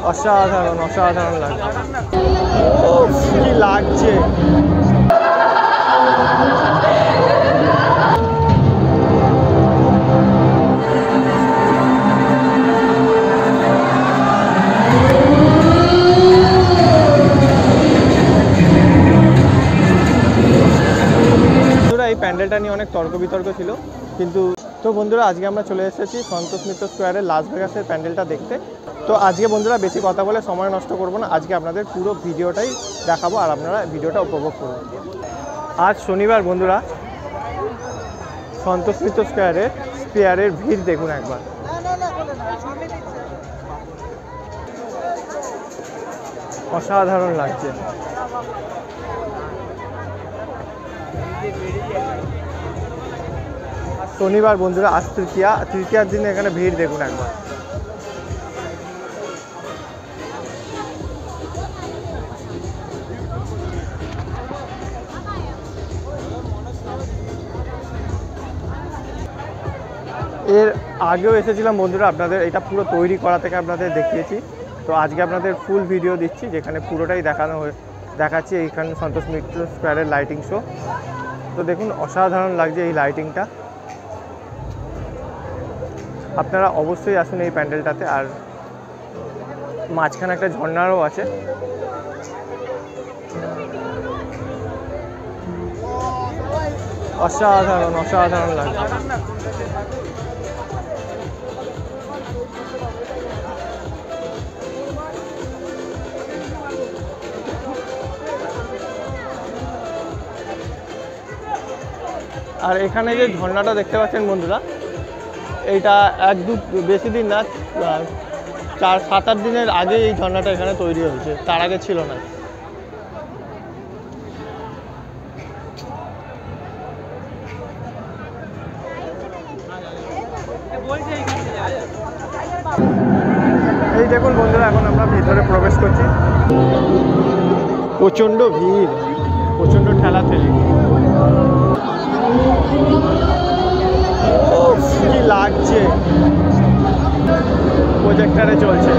অসাধারণ অসাধারণ লাগছে, কি লাগছে। এই প্যান্ডেলটা নিয়ে অনেক তর্ক বিতর্ক ছিল, কিন্তু তো বন্ধুরা আজকে আমরা চলে এসেছি সন্তোষ মিত্র স্কোয়ারের লাস ভেগাসের প্যান্ডেলটা দেখতে। তো আজকে বন্ধুরা বেশি কথা বলে সময় নষ্ট করব না, আজকে আপনাদের পুরো ভিডিওটাই দেখাবো আর আপনারা ভিডিওটা উপভোগ করুন। আজ শনিবার বন্ধুরা, সন্তোষ মিত্র স্কোয়ারের ভিড় দেখুন একবার। অসাধারণ লাগছে। শনিবার বন্ধুরা, আজ তৃতীয়ার দিনে এখানে ভিড় দেখুন একবার। এর আগেও এসেছিলাম বন্ধুরা, আপনাদের এটা পুরো তৈরি করা থেকে আপনাদের দেখিয়েছি। তো আজকে আপনাদের ফুল ভিডিও দিচ্ছি, যেখানে পুরোটাই দেখাচ্ছি এইখানে সন্তোষ মিত্র স্কোয়ারের লাইটিং শো। তো দেখুন অসাধারণ লাগছে এই লাইটিংটা। আপনারা অবশ্যই আসুন এই প্যান্ডেলটাতে। আর মাঝখানে একটা ঝর্ণারও আছে। অসাধারণ অসাধারণ লাগছে। আর এখানে যে ঝর্ণাটা দেখতে পাচ্ছেন বন্ধুরা, এইটা বেশি দিন না, 4-7-8 দিনের আগে এই ঝর্ণাটা এখানে তৈরি হয়েছে, তার আগে ছিল না। এই দেখুন বন্ধুরা, এখন আমরা ভিতরে প্রবেশ করছি। প্রচণ্ড ভিড়, প্রচণ্ড ঠেলাঠেলি, কি লাগছে। প্রজেক্টরে চলছে।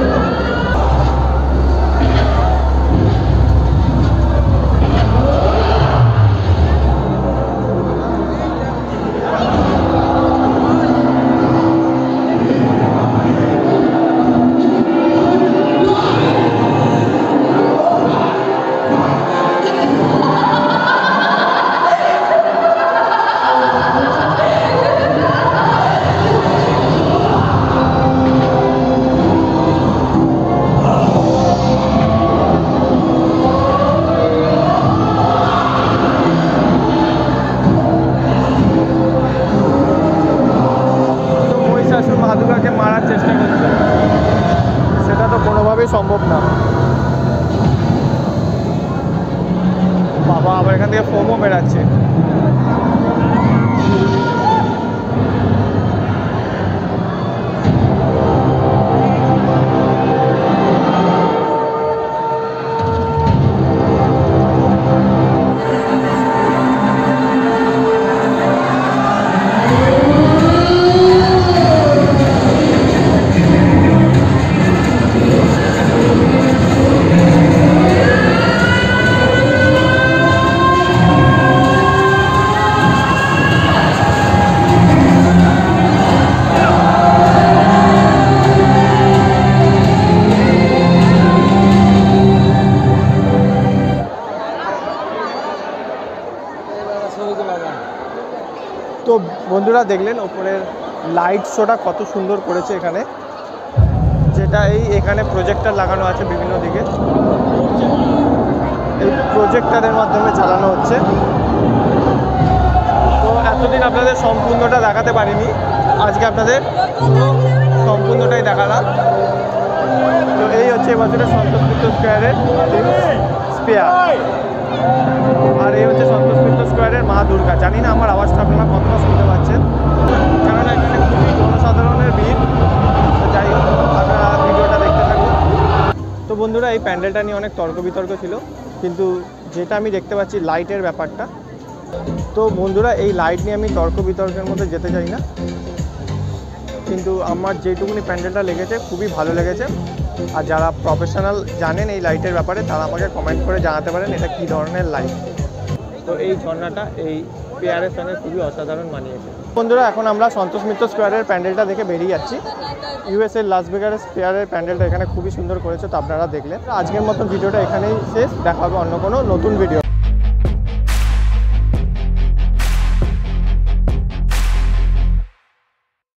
মারার চেষ্টা করছে, সেটা তো কোনোভাবেই সম্ভব না। বাবা আবার এখান থেকে ফোমও বেরাচ্ছে। তো বন্ধুরা দেখলেন ওপরের লাইট শোটা কত সুন্দর করেছে এখানে, যেটা এখানে প্রজেক্টর লাগানো আছে বিভিন্ন দিকে, এই প্রজেক্টরের মাধ্যমে চালানো হচ্ছে। তো এতদিন আপনাদের সম্পূর্ণটা দেখাতে পারিনি, আজকে আপনাদের সম্পূর্ণটাই দেখালাম। তো এই হচ্ছে এবছরের সন্তোষ মিত্র স্কোয়ারের স্পেয়ার, আর এই হচ্ছে সন্তোষ মিত্র স্কোয়ারের মা দুর্গা। জানি না আমার আওয়াজটা আপনারা কতটা শুনতে পাচ্ছেন, কেননা এখানে খুবই জনসাধারণের ভিড়। যাই হোক, আপনারা ভিডিওটা দেখতে থাকুন। তো বন্ধুরা এই প্যান্ডেলটা নিয়ে অনেক তর্ক বিতর্ক ছিল, কিন্তু যেটা আমি দেখতে পাচ্ছি লাইটের ব্যাপারটা। তো বন্ধুরা এই লাইট নিয়ে আমি তর্ক বিতর্কের মধ্যে যেতে চাই না, কিন্তু আমার যেটুকুনি প্যান্ডেলটা লেগেছে খুবই ভালো লেগেছে। আর যারা প্রফেশনাল জানেন এই লাইটের ব্যাপারে তারা আমাকে কমেন্ট করে জানাতে পারেন এটা কী ধরনের লাইট। তো এই ঝর্ণাটা এই স্পেয়ারের সঙ্গে খুবই অসাধারণ মানিয়েছে। বন্ধুরা এখন আমরা সন্তোষ মিত্র স্কোয়ারের প্যান্ডেলটা দেখে বেরিয়ে যাচ্ছি। ইউএসএর লাস ভেগাসের স্পেয়ারের প্যান্ডেলটা এখানে খুবই সুন্দর করেছে, তো আপনারা দেখলেন। আজকের মতো ভিডিওটা এখানেই শেষ, দেখা হবে অন্য কোনো নতুন ভিডিও।